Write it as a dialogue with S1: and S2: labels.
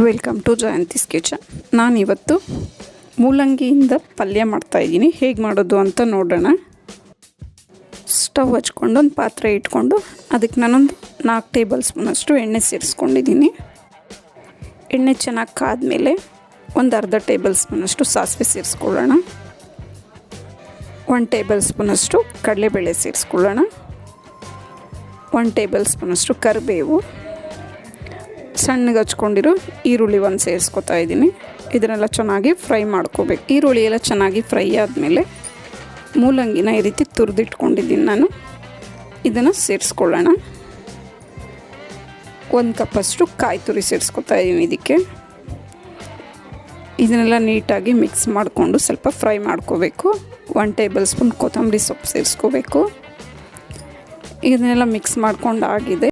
S1: Welcome to ಜಯಂತಿಸ್ kitchen. ನಾನಿವತ್ತು ಮೂಲಂಗಿಯಿಂದ ಪಲ್ಯ ಮಾಡ್ತಾಯಿದ್ದೀನಿ. ಹೇಗೆ ಮಾಡೋದು ಅಂತ ನೋಡೋಣ. ಸ್ಟವ್ ಹಚ್ಕೊಂಡು ಒಂದು ಪಾತ್ರೆ ಇಟ್ಕೊಂಡು ಅದಕ್ಕೆ ನಾನೊಂದು 4 ಟೇಬಲ್ ಸ್ಪೂನಷ್ಟು ಎಣ್ಣೆ ಸೇರಿಸ್ಕೊಂಡಿದ್ದೀನಿ. ಎಣ್ಣೆ ಚೆನ್ನಾಗಿ ಕಾದ್ಮೇಲೆ ಒಂದು ಅರ್ಧ ಟೇಬಲ್ ಸ್ಪೂನಷ್ಟು ಸಾಸಿವೆ ಸೇರಿಸ್ಕೊಳ್ಳೋಣ. 1 ಟೇಬಲ್ ಸ್ಪೂನಷ್ಟು ಕಡಲೆಬೇಳೆ ಸೇರಿಸ್ಕೊಳ್ಳೋಣ. 1 ಟೇಬಲ್ ಸ್ಪೂನಷ್ಟು ಕರಿಬೇವು, ಸಣ್ಣಗೆ ಹಚ್ಕೊಂಡಿರೋ ಈರುಳ್ಳಿ ಒಂದು ಸೇರಿಸ್ಕೊತಾ ಇದ್ದೀನಿ. ಇದನ್ನೆಲ್ಲ ಚೆನ್ನಾಗಿ ಫ್ರೈ ಮಾಡ್ಕೋಬೇಕು. ಈರುಳ್ಳಿ ಎಲ್ಲ ಚೆನ್ನಾಗಿ ಫ್ರೈ ಆದಮೇಲೆ ಮೂಲಂಗಿನ ಈ ರೀತಿ ತುರಿದಿಟ್ಕೊಂಡಿದ್ದೀನಿ ನಾನು. ಇದನ್ನು ಸೇರಿಸ್ಕೊಳ್ಳೋಣ. 1 ಕಪ್ಪಷ್ಟು ಕಾಯಿ ತುರಿ ಸೇರಿಸ್ಕೊತಾ ಇದ್ದೀನಿ ಇದಕ್ಕೆ. ಇದನ್ನೆಲ್ಲ ನೀಟಾಗಿ ಮಿಕ್ಸ್ ಮಾಡಿಕೊಂಡು ಸ್ವಲ್ಪ ಫ್ರೈ ಮಾಡ್ಕೋಬೇಕು. 1 ಟೇಬಲ್ ಸ್ಪೂನ್ ಕೊತ್ತಂಬರಿ ಸೊಪ್ಪು ಸೇರಿಸ್ಕೋಬೇಕು. ಇದನ್ನೆಲ್ಲ ಮಿಕ್ಸ್ ಮಾಡ್ಕೊಂಡು ಆಗಿದೆ.